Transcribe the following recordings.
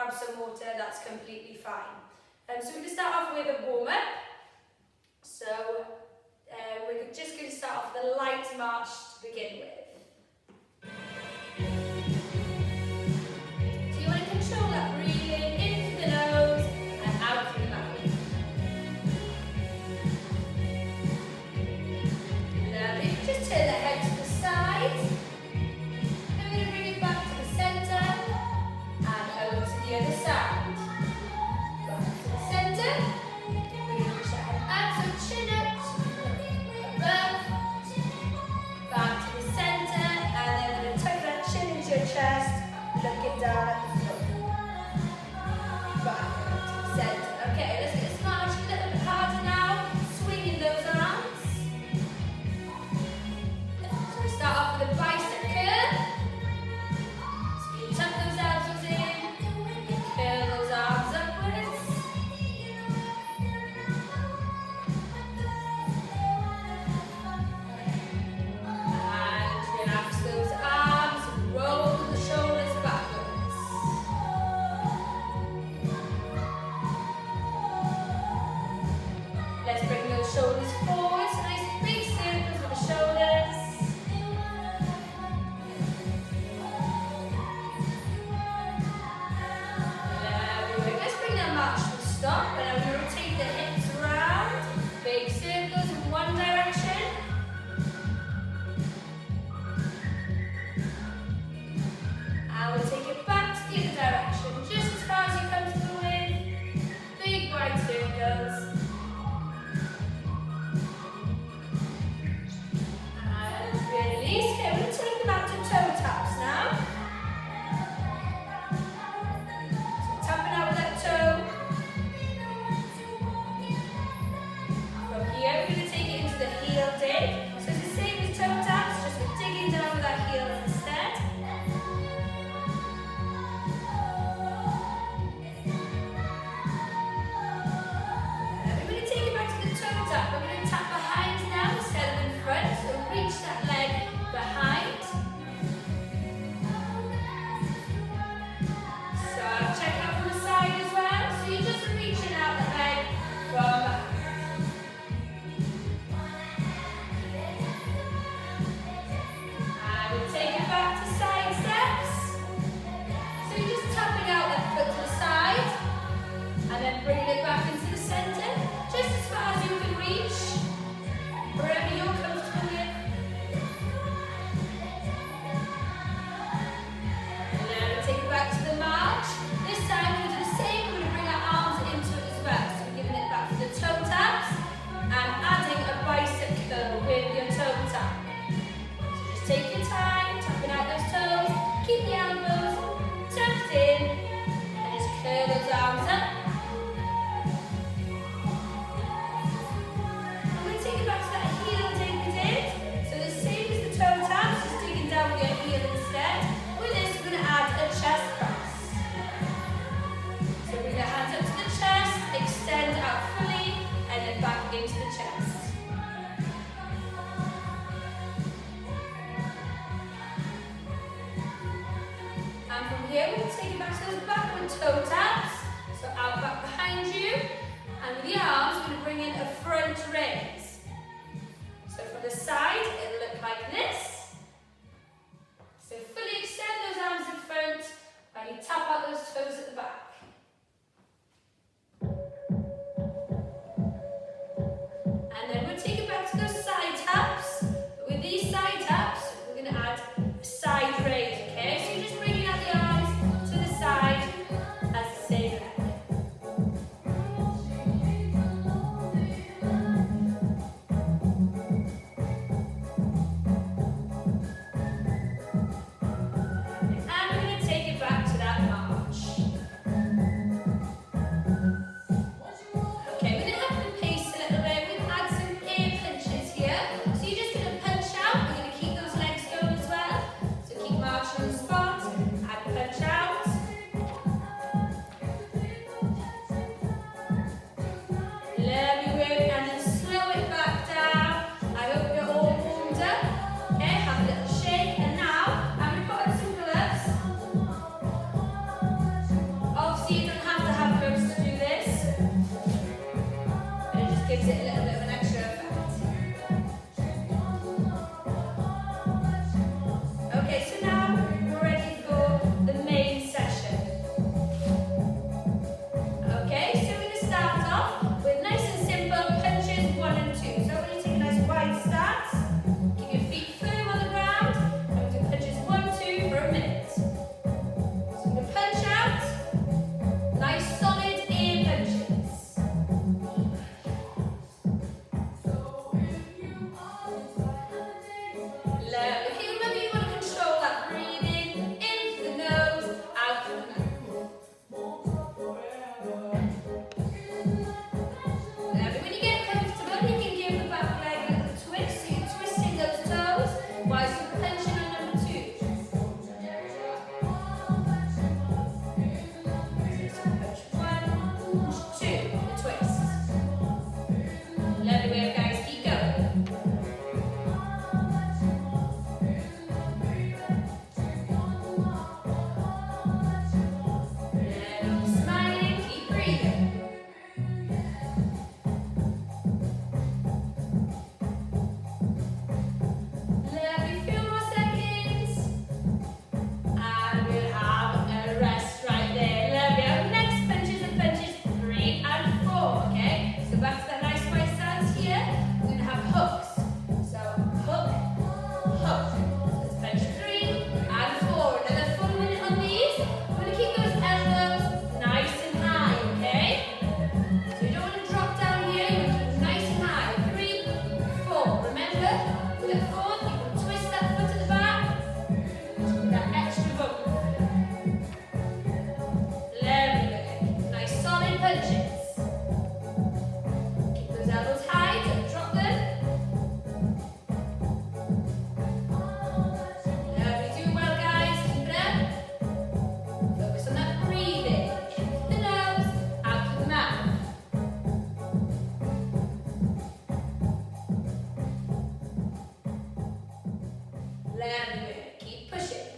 grab some water, that's completely fine. So we're going to start off with a warm-up. So we're just going to start off with a light march to begin with. So you want to control that breathing in through the nose and out through the mouth. Lovely. Just turn the head to the side. Then we're going to bring it back to the centre and over to the other side. Back to the centre. We're going to push that head up, so chin up, above, back to the centre, and then we're going to tuck that chin into your chest, looking down at the floor. Back up to the centre. Okay, let's get this march a little bit harder now, swinging those arms. So we start off with a bicep curl. So you tuck those elbows in, curl those arms upwards. And relax those arms, roll the shoulders backwards. Let's bring those shoulders forward, so nice big circles with the shoulders. Lovely. Let's bring that march to a stop, and then we rotate the hips around. Big circles in one direction. And we'll take it back to the other direction, just as far as you're comfortable with. Big wide circles. And release. Okay, we're going to take them out to toe taps now. So tapping out with that toe. From here, we're going to take it into the heel dig. So it's the same as toe taps, just we're digging down with our heels instead. We're going to take it back to the toe tap. We're going to tap behind now instead of in front. So reach that leg behind. So check out from the side as well. So you're just reaching out the leg from behind. And we'll take it back to side steps. So you're just tapping out that foot to the side. And then bringing it back into the centre, just as far as you can reach, wherever you're comfortable with. And then we'll take it back to the march. This time we're going to do the same, we're going to bring our arms into it as well. So we're giving it back to the toe taps and adding a bicep curl with your toe tap. So just take your time, tapping out those toes, keep the elbows tucked in, and just curl those arms up. I'm going to take it back to that heel dig we did. So the same as the toe taps, just digging down with your heel instead. With this, we're going to add a chest press. So bring your hands up to the chest, extend out fully, and then back into the chest. And from here, we're going to take it back to those backward toe taps. So out back behind you. And with the arms, we're going to bring in a front raise. So from the side, it'll look like this. So fully extend those arms in front, and you tap out those toes at the back. And then we'll take it back to those side taps. But with these side taps, we're going to add a side raise, okay? So you're just bringing out the arms to the side as the same leg. with nice and simple punches 1 and 2. So when you take a nice wide stance, keep your feet firm on the ground, and we'll do punches 1, 2 for a minute. So I'm going to punch out, nice solid air punches. Okay, remember you want to control that breathing in through the nose, out through the mouth. When you get comfortable, you can give the back leg a little twist, so you're twisting those toes whilst you're punching on number 2. So punch 1, punch 2, the twist. Lovely way, guys, keep going. Smiling, keep breathing. Lovely, few more seconds. And we'll have a rest right there. Lovely. Our next punches are punches 3 and 4, okay? So back to that nice wide stance here. We're going to have hooks. So hook, hook. Let's punch 3 and 4. Another full minute on these. We're going to keep those elbows nice and high, okay? So you don't want to drop down here. You want to keep them nice and high. 3, 4. Remember, with the 4th, you can twist that foot at the back. That extra bump. Lovely. Nice solid punches. Keep those elbows high, don't drop them. Lovely, doing well, guys. Keep it up. Focus on that breathing. In through the nose, out through the mouth. Lovely. Keep pushing.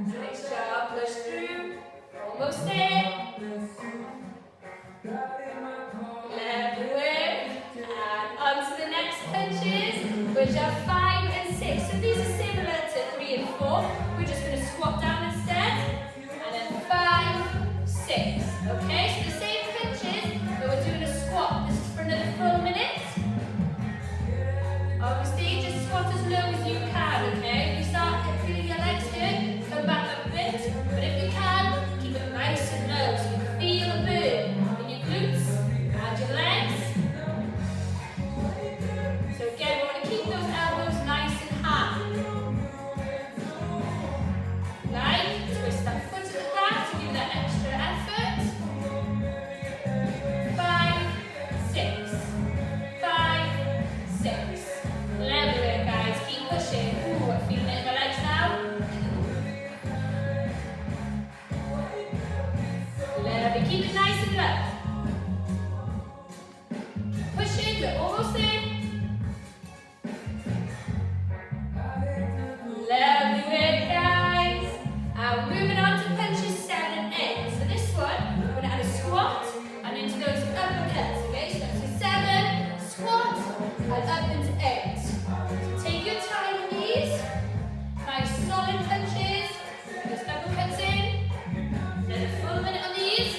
Nice job. Push through. Almost there. Lovely work. And on to the next punches, which are 5 and 6. So these are similar to 3 and 4. We're just going to squat down instead. And then 5, 6. Okay, so the same punches, but we're doing a squat. This is for another full minute. Obviously, just squat as low as you can, okay? If you start feeling your legs hurt, come back up a bit. But if you can, keep it nice and low so you feel a burn in your glutes and your legs. So again, we want to keep those elbows nice and high. Right? Twist that foot at the back to give that extra effort. 5, 6. 5, 6. Lovely work, guys. Keep pushing. Ooh, I'm feeling it in my legs now. Lovely. Keep it nice and low. Keep pushing. We're almost there. Lovely work, guys. And moving on to punches 7 and 8. So this one, we're going to add a squat and into those uppercuts. Okay, so that's a 7, squat, and up into 8. So take your time with these. Nice solid punches. Those uppercuts in. Another full minute on these.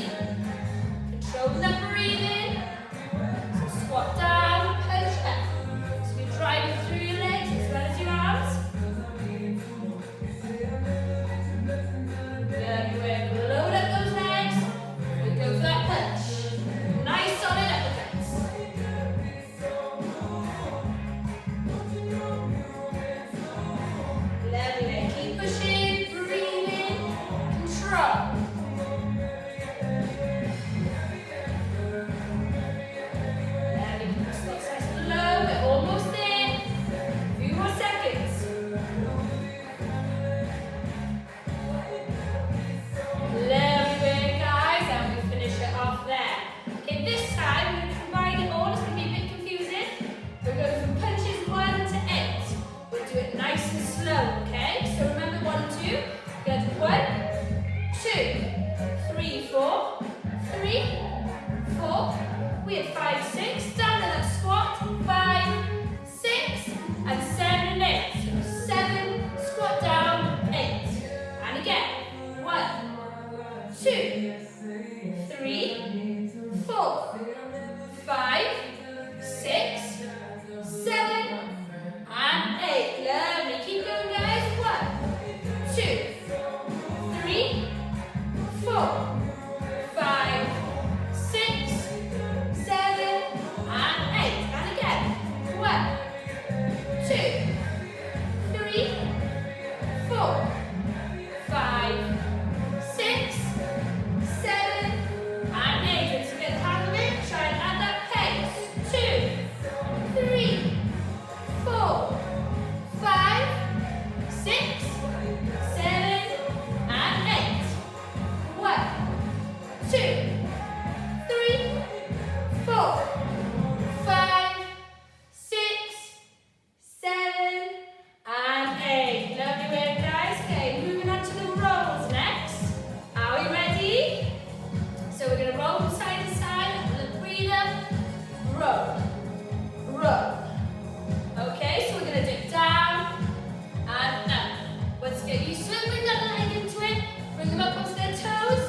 Control that breathing. So squat down, punch up. So you're driving through your legs as well as your arms. Good work. Load up those legs. We go for that punch. Nice solid uppercuts. Lovely. Keep pushing, breathing, control. Lovely. Keep the slow nice and low. We're almost there. A few more seconds. Lovely work, guys, and we finish it off there. Okay, this time we're going to combine it all. It's going to be a bit confusing. We're going from punches 1 to 8. We'll do it nice and slow, okay? So remember 1 and 2. Good. 1, 2, 3, 4, 3, 4. We had 5, 6. Down to that squat. 5, 6, and 7 and 8. So 7, 4, 5, 6, 7, and 8. Once you get the hang of it, try and add that pace. 2, 3, 4, 5, 6, 7, and 8. 1, 2, 3, 4, 5, 6, 7, and 8. Lovely work, guys. Okay, moving on to the rolls next. Are we ready? So we're going to roll from side to side, a little breather, roll, roll. Okay, so we're going to dip down and up. Once again, you swim with that leg into it, bring them up onto their toes.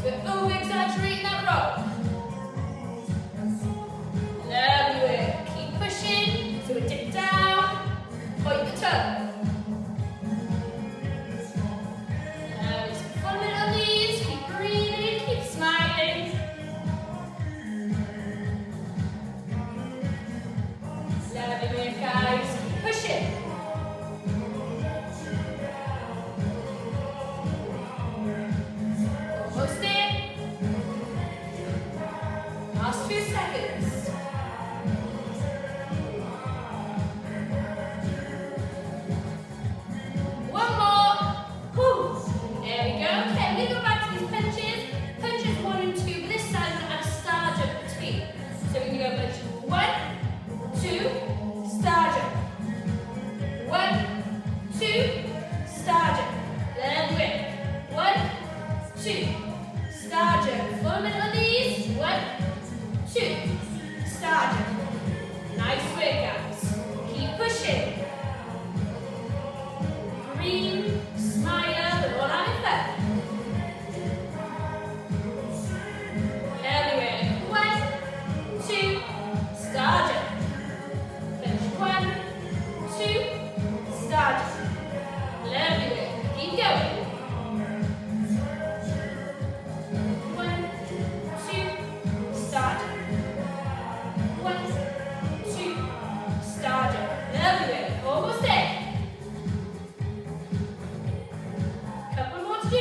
So we're over-exaggerating that roll. Lovely work. Keep pushing. So we dip down, point the toe. Just full minute on these. Keep breathing, keep smiling. Lovely work, guys. Keep pushing. Almost there. Last few seconds. One more. Whew. There we go. Okay, we go back to these punches. Punches 1 and 2, but this time we're going to add a star jump between. So we're going to go punch 1, 2, star jump. 1, 2, star jump. Then whip. 1, 2, star jump. Full minute on these. 1, 2, star jump. Nice work, guys. Keep pushing. Green, smile, we're all having fun. Lovely work. 1, 2, star jump. Finish 1, 2, star jump. Lovely work. Keep going. 1, 2, star jump. 1, 2, star jump. Lovely work. Almost there. Couple more to do.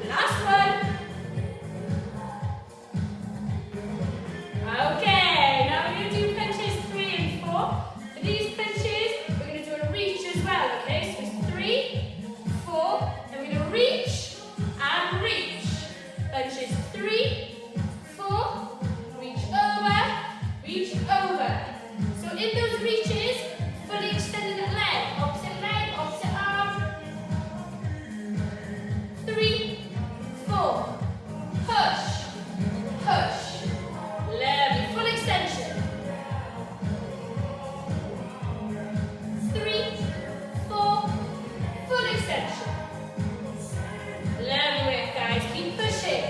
Last one. Okay, now we're going to do punches 3 and 4. For these punches, we're going to do a reach as well, okay? So it's 3, 4, and we're going to reach and reach. Punches 3, 4, reach over. So in those reaches, fully extending that leg, opposite arm. 3, 4, push, push. Lovely, full extension. 3, 4, full extension. Lovely work, guys. Keep pushing.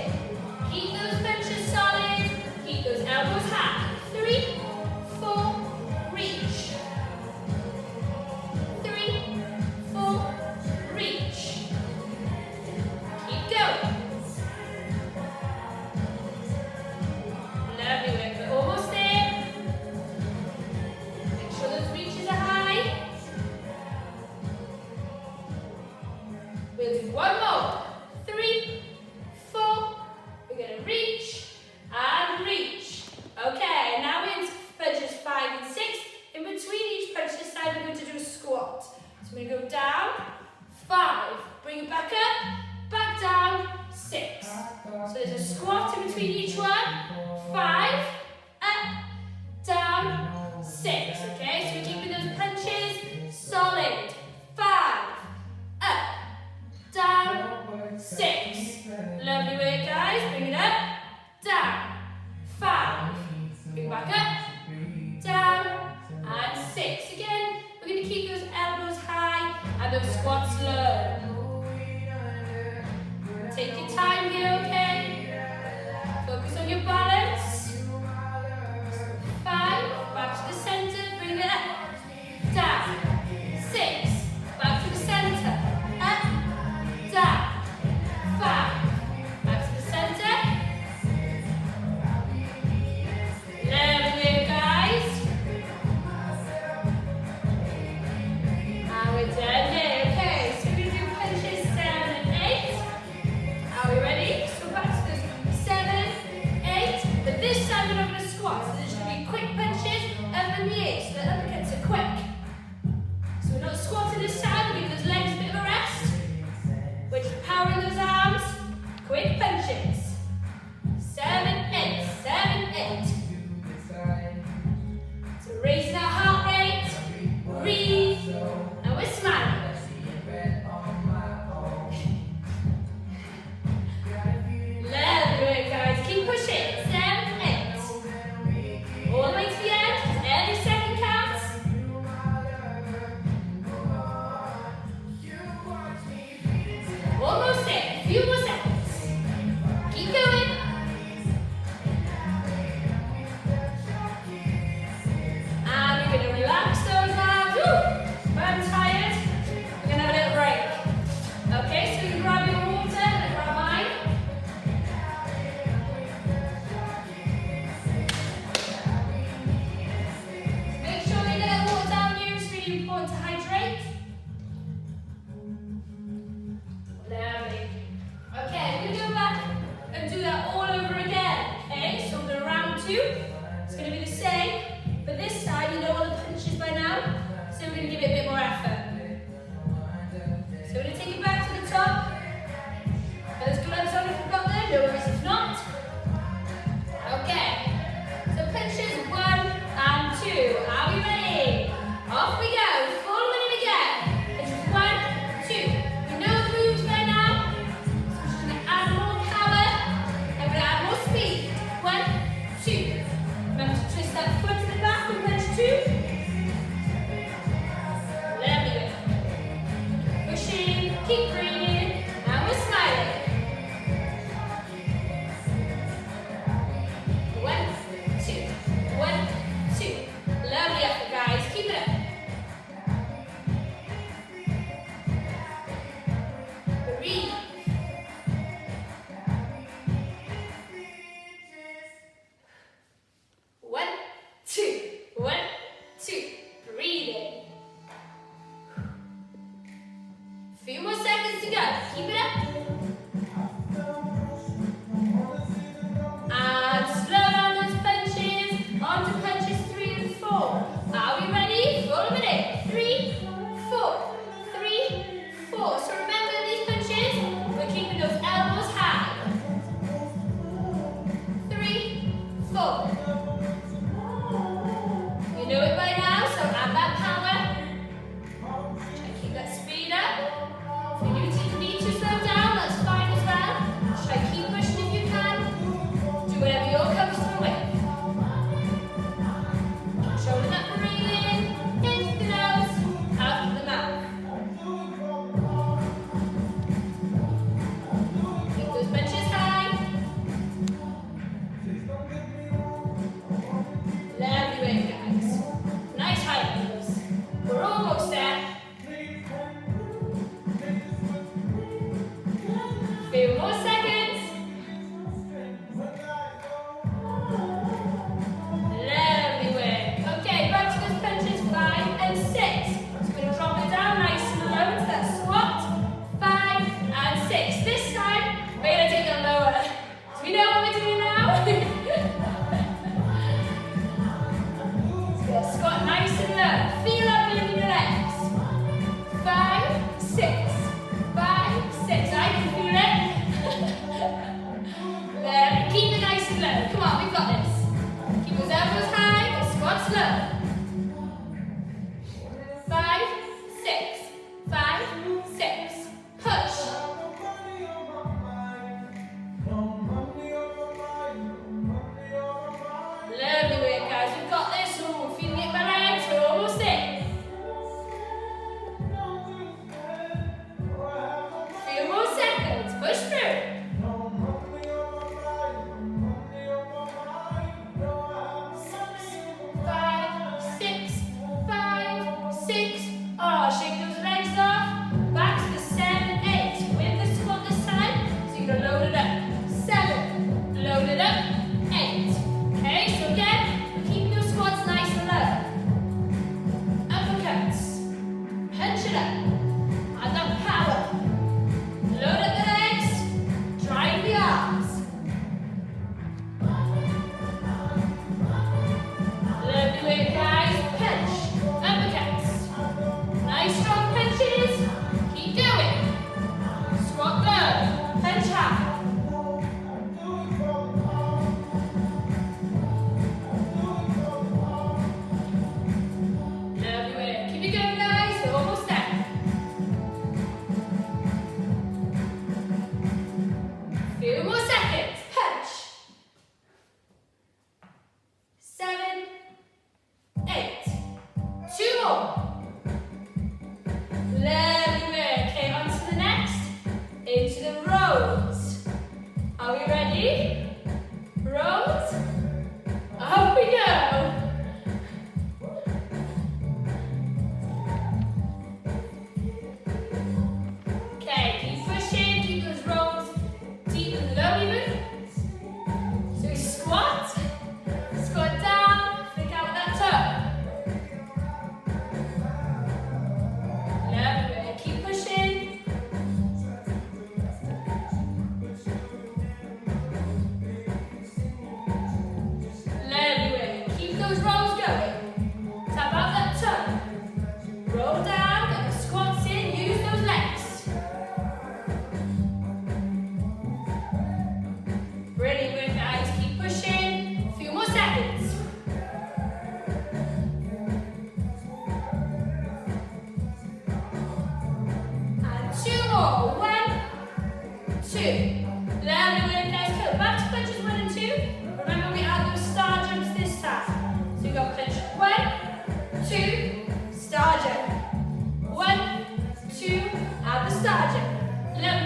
Keep those punches solid. Keep those elbows high. 3, 4, reach. 3, 4, reach. Keep going. Lovely work. We're almost there. Make sure those reaches are high. We'll do one more. 3, 4. We're going to reach and reach. Okay, now we're into punches 5 and 6. In between each punch this side, we're going to do a squat. So we're going to go down, 5. Bring it back up, back down, 6. So there's a squat in between each one. 5, up, down, 6. Okay, so we're keeping those punches solid. 5, up, down, 6. Lovely work, guys. Bring it up, down, 5. Bring it back up, down, and 6. Again, we're going to keep those elbows high and those squats low. Take your time here, okay? We're raising our heart rate. Breathe. And we're smiling. Lovely, guys. Keep pushing. 7, 8. All the way to the end. Every second counts. Almost there. A few more seconds. Keep going. And we're going to relax those arms. Woo! I'm tired. We're going to have a little break. Okay, so you can grab your water and grab mine. Make sure you get that water down you. It's really important to hydrate. Lovely. Okay, we're going to go back and do that all over again. Okay, so we're round 2. It's going to be the same, but this time you know all the punches by now, so we're going to give it a bit more effort. So we're going to take it back to the top. Those gloves on if you've got them, no worries if not. Okay, so punches 1 and 2. Are we ready? Off we go, full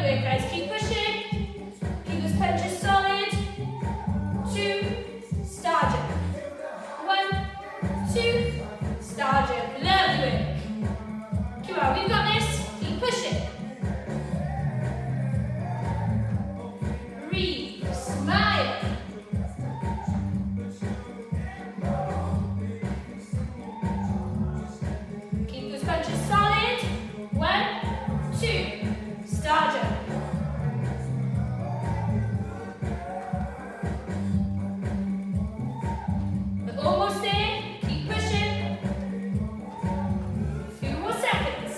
Lovely work, guys. Keep pushing. Keep those punches solid. 2, star jump. 1, 2, star jump. Lovely work. Come on, we've got this. Keep pushing. Breathe. Smile. Keep those punches solid. 1, 2, star jump. We're almost there. Keep pushing. A few more seconds.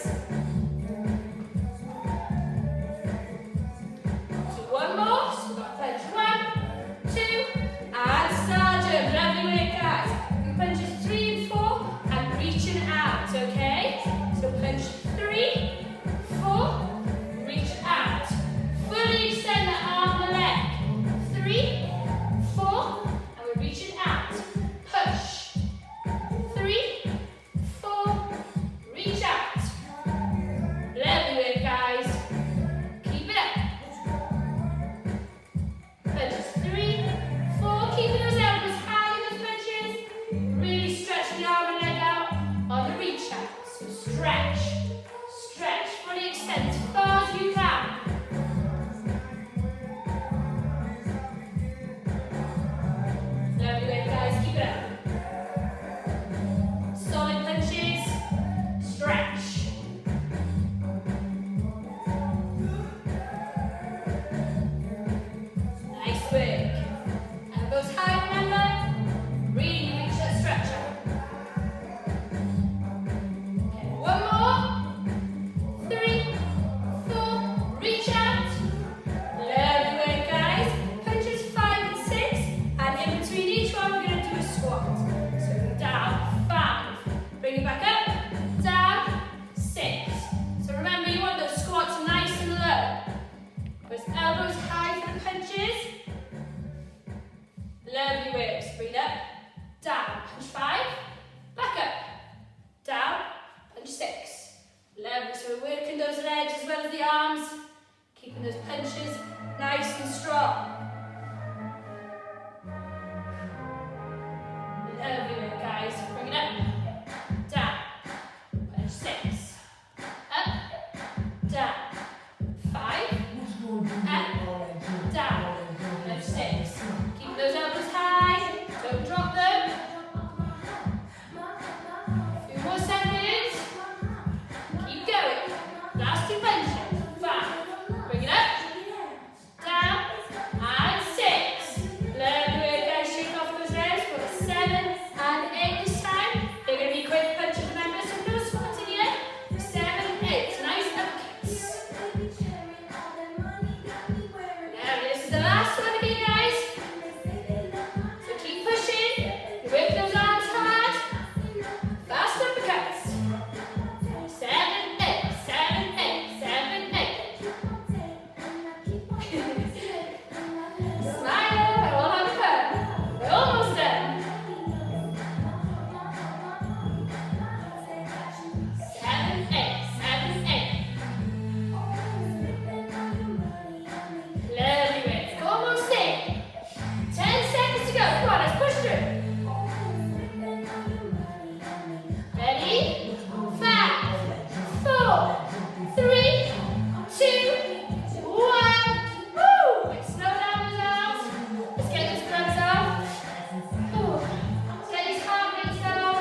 So one more. So we've got punch 1, 2, and star jump. Lovely work, guys. We punches 3 and 4 and reaching out, okay? So punch 3, 4, reach out. Fully extend the arm and leg. 3, 4, and we're reaching out. Push. 3, 4, reach out. Lovely work, guys. Keep it up. Punches 3, 4, keeping those elbows high in those punches. Really stretch the arm and leg out on the reach out. So stretch, stretch, fully extend as far as you can. Lovely work, guys. Keep it up. Solid punches. Stretch. Nice work. Elbows high, remember? Really make sure stretch out. Okay, one more. 3, 4, reach out. Lovely work, guys. Punches 5 and 6, and in between each one, we're going to do a squat. So down, 5. Bring it back up. Down, 6. So remember, you want those squats nice and low. With elbows high for the punches. Lovely work. So bring it up. Down, punch 5. Back up. Down, punch 6. Lovely. So we're working those legs as well as the arms. Keeping those punches nice and strong. Lovely work, guys. Bring it up. Down. Punch 6. Up. Down. 5. Up. Down. Punch 6. Keep those elbows high. Don't drop them. A few more seconds. Keep going. Last 2 punches. 5. Bring it up. Down. And 6. Lovely work, guys. Shake off those legs. We've got 7 and 8 this time. They're going to be quick punches, remember? So no squatting here. 7, 8. Nice upkicks. Lovely. This is the last one again, guys. So keep pushing. Work those arms hard. Fast uppercuts. 7, 8. 7, 8. 7, 8. Smile. We're all having fun. We're almost done. 7, 8. 7, 8. Lovely work. Almost there. 10 seconds to go. Come on, let's push through. Ready? 5, 4, 3, 2, 1. Woo! Slow down those arms. Let's get those gloves off. Ooh. Let's get these heart rates down.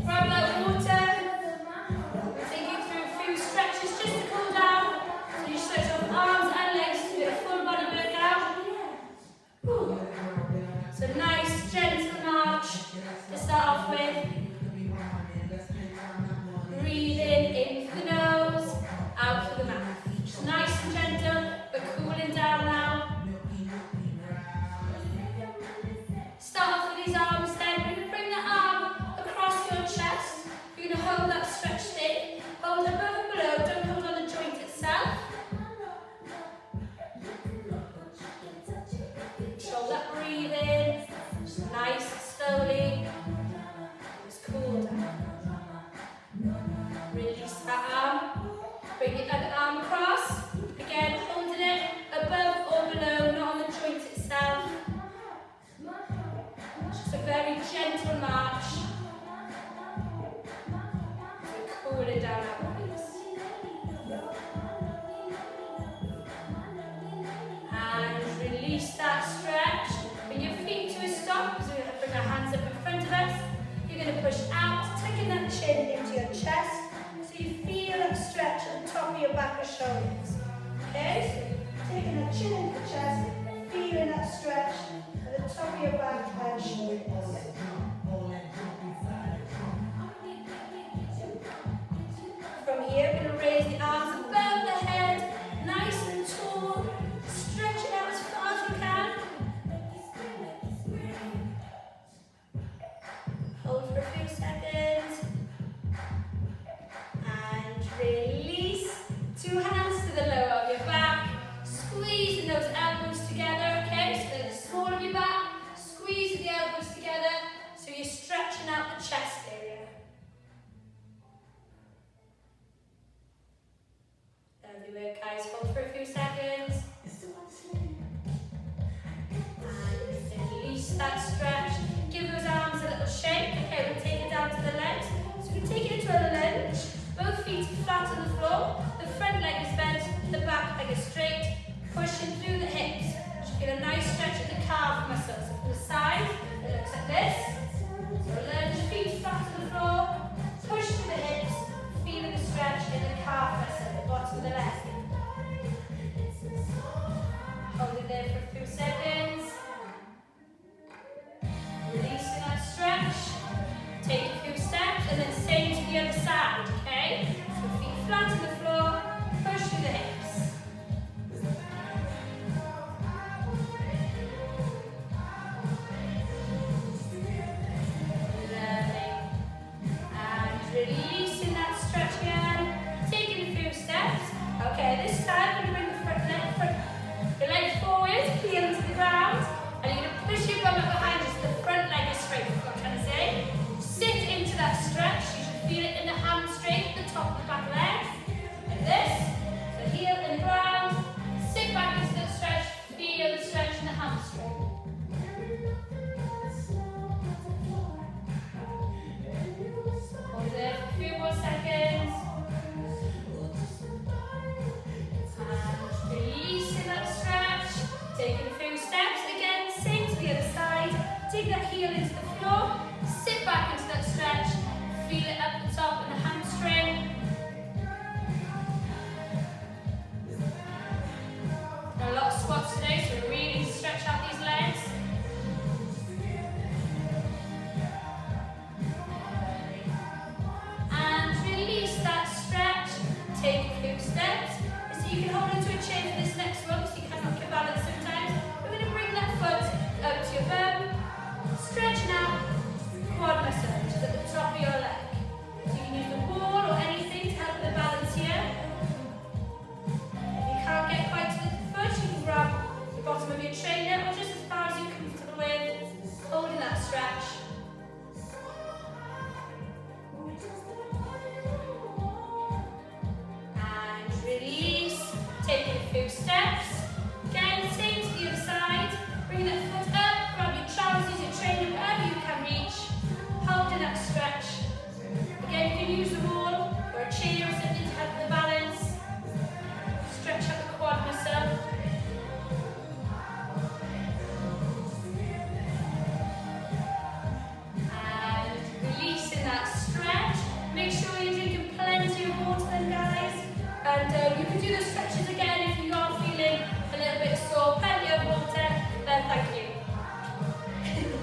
Grab that water. We'll take you through a few stretches just to cool down. So you stretch off arms and legs to do a full body workout. Ooh. So nice, gentle march to start off with. Breathing in through the nose, out through the mouth. Just nice and gentle, but cooling down now. Start off with these arms then. We're going to bring the arm across your chest. You're going to hold that stretch stick. Hold above and below, don't hold on the joint itself. Control that breathing. Just nice, slowly. Just it down upwards. And release that stretch. Bring your feet to a stop. So we're going to bring our hands up in front of us. You're going to push out, tucking that chin into your chest. So you feel that stretch at the top of your back or shoulders. Okay? So taking that chin into the chest, feeling that stretch at the top of your back and shoulders. From here, we're going to raise the arms above the head, nice and tall. Stretch it out as far as you can. Hold for a few seconds. And release. 2 hands to the lower of your back. Squeezing those elbows together, okay? So the small of your back. Squeeze the elbows together so you're stretching out the chest area. Lovely work, guys. Hold for a few seconds. And release that stretch. Give those arms a little shake. Okay, we'll take it down to the legs. So we take it into a lunge. Both feet flat on the floor. The front leg is bent, the back leg is straight. Pushing through the hips. You feel a nice stretch at the calf muscles. So from the side, it looks like this. So lunge, feet flat on the floor. Push through the hips. Feeling the stretch in the calf muscle, the bottom of the leg. Hold it there for a few seconds. Releasing that stretch. Take a few steps and then same to the other side, okay? So feet flat on the floor, push through the hips. Lovely. And releasing that stretch again. Taking a few steps. Okay, this time we're going to bring the leg forward, heel into the ground. And you're going to push your bum up behind you so the front leg is straight, is what I'm trying to say. Sit into that stretch. You should feel it in the hamstring, the top of the back leg. Like this. So heel in the ground. Sit back into that stretch. Feel the stretch in the hamstring. Hold it for a few more seconds. And releasing that stretch. Taking a few steps again. Same to the other side. Take that heel into the floor. Sit back into that stretch. Feel it up the top in the hamstring. A lot of squats today, so we really stretch out these legs. And release that stretch. Take a few steps. So you can hold into a chair for this next one, so you cannot get balance sometimes. We're going to bring that foot up to your bum. Stretching out quad muscle, which is at the top of your leg. So you can use the wall or anything to help with the balance here. If you can't get quite to the foot, you can grab the bottom of your trainer or just as far as you're comfortable with, holding that stretch. And release, taking a few steps. Again, same to the other side. Bring that foot up, grab your trousers, your trainer, wherever you can reach. Holding that stretch. Again, you can use the wall or a chair or something to help the balance. Stretch out the quad muscle. And releasing that stretch. Make sure you're drinking plenty of water then, guys. And you can do the stretches